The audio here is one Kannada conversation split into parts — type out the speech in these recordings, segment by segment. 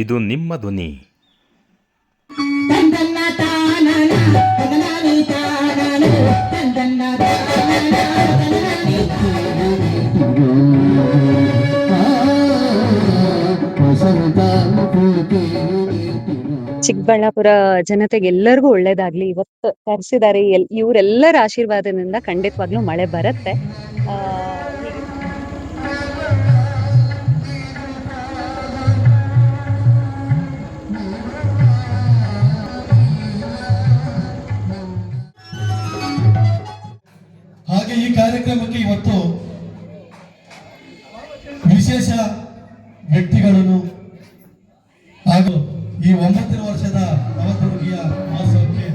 ಇದು ನಿಮ್ಮ ಧ್ವನಿ. ಚಿಕ್ಕಬಳ್ಳಾಪುರ ಜನತೆಗೆ ಎಲ್ಲರಿಗೂ ಒಳ್ಳೇದಾಗ್ಲಿ. ಇವತ್ತು ಕರೆಸಿದ್ದಾರೆ, ಇವರೆಲ್ಲರ ಆಶೀರ್ವಾದದಿಂದ ಖಂಡಿತವಾಗ್ಲೂ ಮಳೆ ಬರುತ್ತೆ. ಹಾಗೆ ಈ ಕಾರ್ಯಕ್ರಮಕ್ಕೆ ಇವತ್ತು ವಿಶೇಷ ವ್ಯಕ್ತಿಗಳನ್ನು ಹಾಗೂ ಈ 9 ವರ್ಷದ ನವದುರ್ಗಿಯ ಮಹೋತ್ಸವಕ್ಕೆ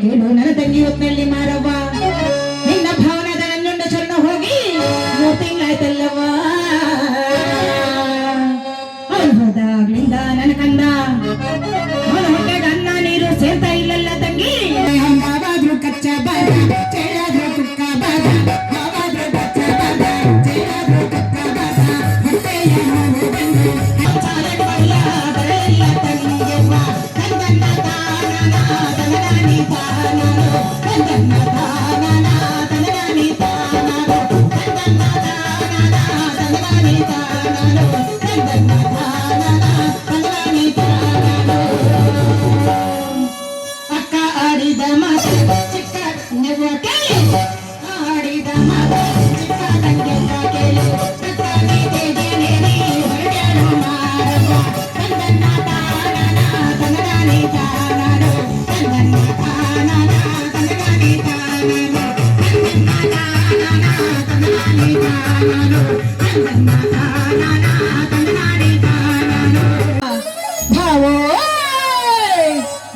ಕೇಳು ನನ್ನ ತಂಗಿ ಹೊತ್ನಲ್ಲಿ ಮಾರವ್ವ, ನಿನ್ನ ಭಾವನದ ನನ್ನೊಂಡ ಚರಣ ಹೋಗಿ 3 ತಿಂಗಳಾಯ್ತಲ್ಲವ್ವ. ಅವನು ಹೋದಾಗ್ಲಿಂದ ನನ್ನ ಕಂದ ಅವನ ಹೊಟ್ಟೆಗೆ ಅನ್ನ ನೀರು ಸೇರ್ತಾ ಇಲ್ಲಲ್ಲ ತಂಗಿ. ಹಾವಾದ್ರೂ ಕಚ್ಚ ಬಾದ ಚೇಳಾದ್ರೂ ಕುಕ್ಕ ಬಾದ, ಹಾವಾದ್ರೂ ಕಚ್ಚ ಬಾದ ಚೇಳಾದ್ರೂ ಕುಕ್ಕ ಬಾದ, ಹೊಟ್ಟೆಯ ನೋವು ಬಂದು ಅಕ್ಕ ಆಡಿದ ಮಾತು ಚಿಕ್ಕ ಆಡಿದ ಮಾತು ಚಿಕ್ಕ ತಂಗೆ ಕೇಳು ಭಾವೋ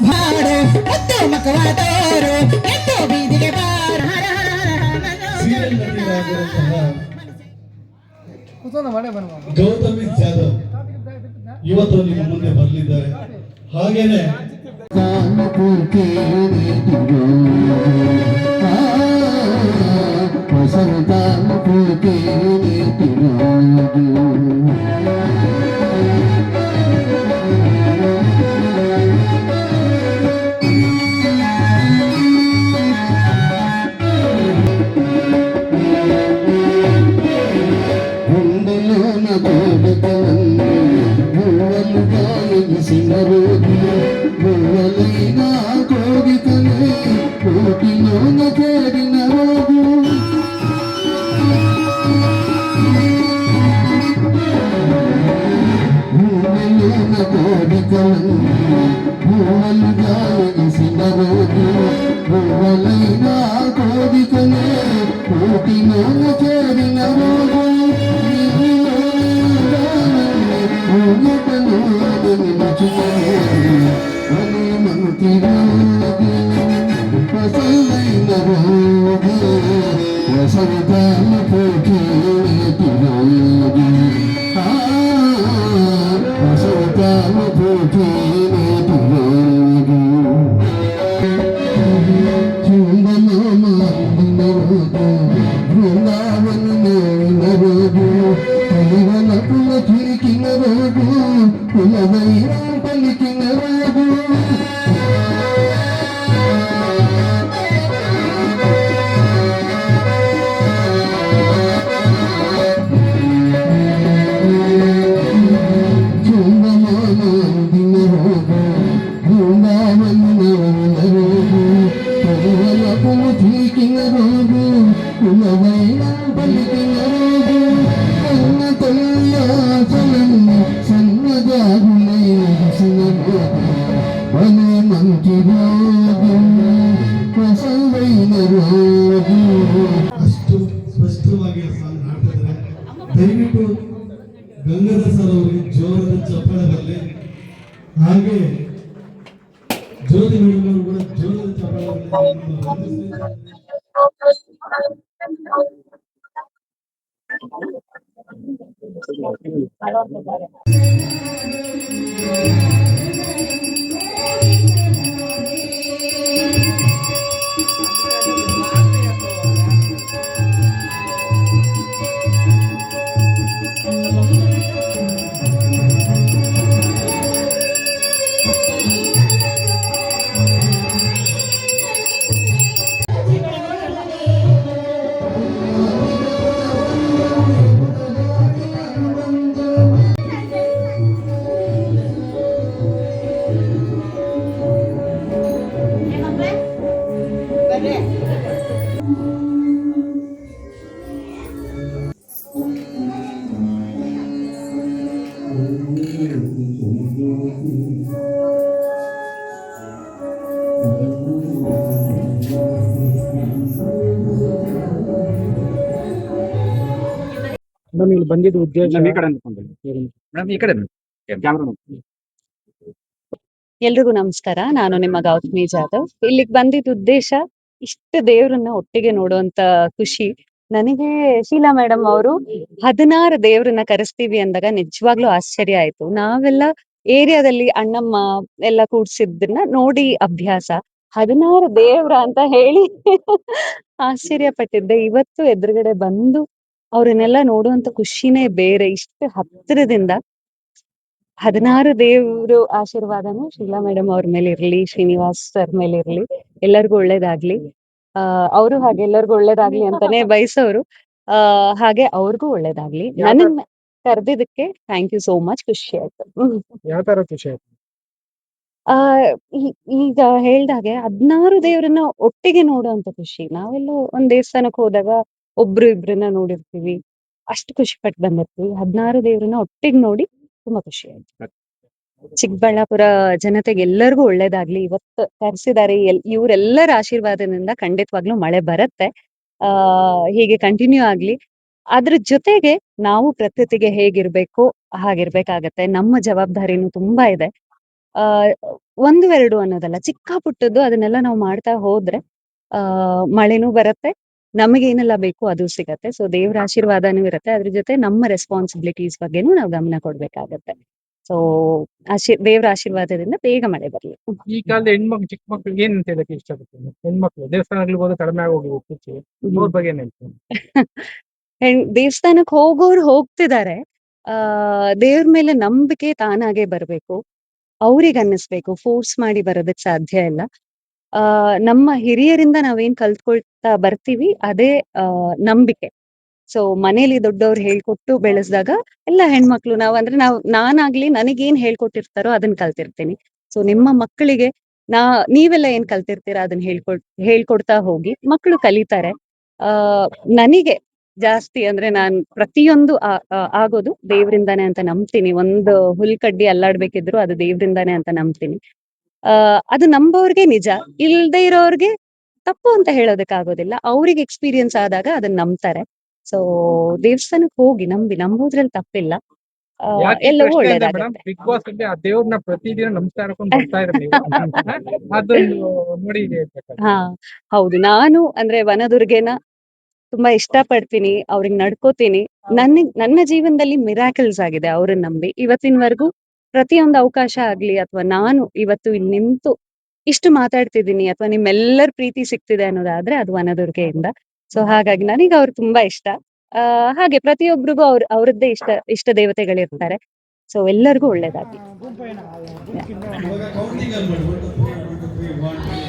ಭಾಡು ಮುತ್ತು ಮಕವಾದವರು ಎದ್ದು ಬೀದಿಗೆ ಬಾರ. ಗೌತಮಿ ಜಾಧವ್ ಇವತ್ತು ನಿಮ್ಮ ಮುಂದೆ ಬರಲಿದ್ದಾರೆ. ಹಾಗೇನೆ ಪೂತೇನೆ ತಿರುವುದು ಗುಂಡಲೋನ ಗೋಡಕವನ್ನು ಹೂವಲು ಗಾಯಗಿಸಿನ ರೋಗಿ ಹೂವಲೈನ ಕೋಗಿಕನೆ ಕೋಟಿಲೋನ ಕೇರಿನ ರೋಗು ಹೂವಲೋನ ಗೋಡಕವನ್ನು ಹೂವಲು ಗಾಯಗಿಸಿನ ರೋಗಿ ಹೂವಲೈನ ಕೋಗಿಕನೆ ಕೋಟಿಲೋನ ಕೇರಿನ ರೋಗು వసంతాల పోటీ వసంతాల పోటీ బృందావన రోగు పులివల పుల తిరిగిన రోగు పులవైన పలికిన రోగు ಅಷ್ಟು ಸ್ಪಷ್ಟವಾಗಿ ಆ ಸಾಂಗ್ ಹಾಡ್ತಿದ್ದಾರೆ. ದಯವಿಟ್ಟು ಗಂಗಾಧರ್ ಸರ್ ಅವರಿಗೆ ಜೋರದ ಚಪ್ಪಾಳೆ ಬರಲಿ. ಹಾಗೆ ಜ್ಯೋತಿ ಮೇಡಮ್ ಅವರು ಕೂಡ ಜೋರದ ಚಪ್ಪಾಳೆ ಬರಲಿ. ಮೇಡಮ್ ಇಲ್ಲಿ ಬಂದಿದ್ದು ಉದ್ದೇಶ ಈ ಕಡೆ ಮೇಡಮ್ ಈ ಕಡೆ ಕ್ಯಾಮ್ರಾ ಎಲ್ರಿಗೂ ನಮಸ್ಕಾರ. ನಾನು ನಿಮ್ಮ ಗೌತಮಿ ಜಾಧವ್. ಇಲ್ಲಿಗೆ ಬಂದಿದ್ದ ಉದ್ದೇಶ ಇಷ್ಟು ದೇವ್ರನ್ನ ಒಟ್ಟಿಗೆ ನೋಡುವಂತ ಖುಷಿ ನನಗೆ. ಶೀಲಾ ಮೇಡಮ್ ಅವರು 16 ದೇವ್ರನ್ನ ಕರೆಸ್ತೀವಿ ಅಂದಾಗ ನಿಜವಾಗ್ಲೂ ಆಶ್ಚರ್ಯ ಆಯ್ತು. ನಾವೆಲ್ಲ ಏರಿಯಾದಲ್ಲಿ ಅಣ್ಣಮ್ಮ ಎಲ್ಲ ಕೂಡ್ಸಿದ್ದನ್ನ ನೋಡಿ ಅಭ್ಯಾಸ, 16 ದೇವ್ರ ಅಂತ ಹೇಳಿ ಆಶ್ಚರ್ಯ ಪಟ್ಟಿದ್ದೆ. ಇವತ್ತು ಎದುರುಗಡೆ ಬಂದು ಅವ್ರನ್ನೆಲ್ಲ ನೋಡುವಂತ ಖುಷಿನೇ ಬೇರೆ. ಇಷ್ಟು ಹತ್ತಿರದಿಂದ 16 ದೇವ್ರು ಆಶೀರ್ವಾದನು ಶೀಲಾ ಮೇಡಮ್ ಅವ್ರ ಮೇಲೆ ಇರ್ಲಿ, ಶ್ರೀನಿವಾಸ್ ಸರ್ ಮೇಲೆ ಇರ್ಲಿ, ಎಲ್ಲರಿಗೂ ಒಳ್ಳೇದಾಗ್ಲಿ. ಅವರು ಹಾಗೆ ಎಲ್ಲರಿಗೂ ಒಳ್ಳೇದಾಗ್ಲಿ ಅಂತಾನೆ ಬಯಸೋರು. ಹಾಗೆ ಅವ್ರಿಗೂ ಒಳ್ಳೇದಾಗ್ಲಿ. ನನ್ನ ಕರೆದಿದ್ದಕ್ಕೆ ಥ್ಯಾಂಕ್ ಯು ಸೋ ಮಚ್. ಖುಷಿ ಆಯ್ತು. ಯಾವ ತರ ಖುಷಿ ಆಯ್ತು? ಆ ಈಗ ಹೇಳ್ದಾಗೆ 16 ದೇವ್ರನ್ನ ಒಟ್ಟಿಗೆ ನೋಡುವಂತ ಖುಷಿ. ನಾವೆಲ್ಲೋ ಒಂದ್ ದೇವಸ್ಥಾನಕ್ಕೆ ಹೋದಾಗ ಒಬ್ರು ಇಬ್ರನ್ನ ನೋಡಿರ್ತೀವಿ, ಅಷ್ಟು ಖುಷಿ ಪಟ್ಟು ಬಂದಿರ್ತೀವಿ. 16 ದೇವ್ರನ್ನ ಒಟ್ಟಿಗೆ ನೋಡಿ ತುಂಬಾ ಖುಷಿ ಆಯ್ತು. ಚಿಕ್ಕಬಳ್ಳಾಪುರ ಜನತೆಗೆ ಎಲ್ಲರಿಗೂ ಒಳ್ಳೇದಾಗ್ಲಿ. ಇವತ್ತು ಕರೆಸಿದ್ದಾರೆ. ಇವರೆಲ್ಲರ ಆಶೀರ್ವಾದದಿಂದ ಖಂಡಿತವಾಗ್ಲೂ ಮಳೆ ಬರುತ್ತೆ. ಹೀಗೆ ಕಂಟಿನ್ಯೂ ಆಗ್ಲಿ. ಅದ್ರ ಜೊತೆಗೆ ನಾವು ಪ್ರಕೃತಿಗೆ ಹೇಗಿರ್ಬೇಕು ಹಾಗಿರ್ಬೇಕಾಗತ್ತೆ. ನಮ್ಮ ಜವಾಬ್ದಾರಿನೂ ತುಂಬಾ ಇದೆ. ಒಂದು ಎರಡು ಅನ್ನೋದಲ್ಲ, ಚಿಕ್ಕ ಪುಟ್ಟದ್ದು ಅದನ್ನೆಲ್ಲ ನಾವು ಮಾಡ್ತಾ ಹೋದ್ರೆ ಮಳೆನೂ ಬರುತ್ತೆ, ನಮಗೇನೆಲ್ಲ ಬೇಕು ಅದು ಸಿಗತ್ತೆ. ಸೊ ದೇವ್ರ ಆಶೀರ್ವಾದನೂ ಇರುತ್ತೆ. ಅದ್ರ ಜೊತೆ ನಮ್ಮ ರೆಸ್ಪಾನ್ಸಿಬಿಲಿಟೀಸ್ ಬಗ್ಗೆನೂ ನಾವು ಗಮನ ಕೊಡ್ಬೇಕಾಗತ್ತೆ. ಸೊ ದೇವ್ರ ಆಶೀರ್ವಾದದಿಂದ ಬೇಗ ಮಳೆ ಬರ್ಲಿ. ಈ ಕಾಲದ ಹೆಣ್ಮಕ್ಳು ಚಿಕ್ಕ ಮಕ್ಳಿಗೆ ಏನ್ ಅಂತ ಹೇಳಕ್ಕೆ ಇಷ್ಟಪಡ್ತೀನಿ? ಹೆಣ್ಮಕ್ಳು ದೇವಸ್ಥಾನಗಳಿಗೆ ಹೋದ ಕಡಿಮೆ ಆಗೋಗಿದೆ ಇತ್ತೀಚೆಗೆ, ಅವ್ರ ಬಗ್ಗೆ ಏನ್ ಹೇಳ್ತೀನಿ? ದೇವಸ್ಥಾನಕ್ಕೆ ಹೋಗೋರು ಹೋಗ್ತಿದ್ದಾರೆ. ದೇವ್ರ ಮೇಲೆ ನಂಬಿಕೆ ತಾನಾಗೆ ಬರ್ಬೇಕು. ಅವ್ರಿಗೆ ಅನ್ನಿಸ್ಬೇಕು. ಫೋರ್ಸ್ ಮಾಡಿ ಬರೋದಕ್ ಸಾಧ್ಯ ಇಲ್ಲ. ನಮ್ಮ ಹಿರಿಯರಿಂದ ನಾವೇನ್ ಕಲ್ತ್ಕೊಳ್ತಾ ಬರ್ತೀವಿ ಅದೇ ನಂಬಿಕೆ. ಸೊ ಮನೇಲಿ ದೊಡ್ಡವ್ರು ಹೇಳ್ಕೊಟ್ಟು ಬೆಳೆಸ್ದಾಗ ಎಲ್ಲ ಹೆಣ್ಮಕ್ಳು ನಾನಾಗ್ಲಿ ನನಗೇನ್ ಹೇಳ್ಕೊಟ್ಟಿರ್ತಾರೋ ಅದನ್ನ ಕಲ್ತಿರ್ತೀನಿ. ಸೊ ನಿಮ್ಮ ಮಕ್ಕಳಿಗೆ ನೀವೆಲ್ಲ ಏನ್ ಕಲ್ತಿರ್ತೀರಾ ಅದನ್ನ ಹೇಳ್ಕೊಡ್ತಾ ಹೋಗಿ ಮಕ್ಕಳು ಕಲಿತಾರೆ. ನನಗೆ ಜಾಸ್ತಿ ಅಂದ್ರೆ ನಾನ್ ಪ್ರತಿಯೊಂದು ಆಗೋದು ದೇವ್ರಿಂದಾನೆ ಅಂತ ನಂಬ್ತೀನಿ. ಒಂದು ಹುಲ್ಕಡ್ಡಿ ಅಲ್ಲಾಡ್ಬೇಕಿದ್ರು ಅದು ದೇವ್ರಿಂದಾನೆ ಅಂತ ನಂಬ್ತೀನಿ. ಅದು ನಂಬೋರ್ಗೆ ನಿಜ, ಇಲ್ದೇ ಇರೋರ್ಗೆ ತಪ್ಪು ಅಂತ ಹೇಳೋದಕ್ ಆಗೋದಿಲ್ಲ. ಅವ್ರಿಗೆ ಎಕ್ಸ್ಪೀರಿಯನ್ಸ್ ಆದಾಗ ಅದನ್ನ ನಂಬ್ತಾರೆ. ಸೊ ದೇವಸ್ಥಾನಕ್ಕೆ ಹೋಗಿ ನಂಬೋದ್ರಲ್ಲಿ ತಪ್ಪಿಲ್ಲ. ಯಾಕೆ ಈ ಎಲ್ಲವೂ ಪ್ರಶ್ನೆ ಅಂದ್ರೆ ಮೇಡಮ್, ಒಳ್ಳೇದಾಗತ್ತೆ. ಬಿಗ್ ಬಾಸ್ ಅಲ್ಲಿ ಆ ದೇವ್ರನ್ನ ಪ್ರತಿದಿನ ನಮಸ್ಕಾರ ಹಾಕೊಂಡು ಬರ್ತಾ ಇದ್ರೆ ನೀವು ಅದೊಂದು ನೋಡಿ ಹೇಳ್ಬೇಕಾದ್ರೆ. ಹಾ ಹೌದು, ನಾನು ಅಂದ್ರೆ ವನದುರ್ಗೆನ ತುಂಬಾ ಇಷ್ಟ ಪಡ್ತೀನಿ, ಅವ್ರಿಗೆ ನಡ್ಕೋತೀನಿ. ನನ್ನ ಜೀವನದಲ್ಲಿ ಮಿರಾಕಲ್ಸ್ ಆಗಿದೆ ಅವ್ರನ್ನ ನಂಬಿ. ಇವತ್ತಿನವರೆಗೂ ಪ್ರತಿಯೊಂದು ಅವಕಾಶ ಆಗ್ಲಿ ಅಥವಾ ನಾನು ಇವತ್ತು ಇಲ್ಲಿ ನಿಂತು ಇಷ್ಟು ಮಾತಾಡ್ತಿದ್ದೀನಿ ಅಥವಾ ನಿಮ್ಮೆಲ್ಲರ ಪ್ರೀತಿ ಸಿಗ್ತಿದೆ ಅನ್ನೋದಾದ್ರೆ ಅದು ವನದುರ್ಗೆಯಿಂದ. ಸೊ ಹಾಗಾಗಿ ನನಗೆ ಅವ್ರು ತುಂಬಾ ಇಷ್ಟ. ಹಾಗೆ ಪ್ರತಿಯೊಬ್ಬರಿಗೂ ಅವ್ರದ್ದೇ ಇಷ್ಟ ದೇವತೆಗಳಿರ್ತಾರೆ. ಸೊ ಎಲ್ಲರಿಗೂ ಒಳ್ಳೇದಾಗ್ಲಿ. ಇವಾಗ ಕೌಂಟಿಂಗ್ ಅಲ್ಲಿ ಮಾಡಿ 1 2 3 1 2 3 1 2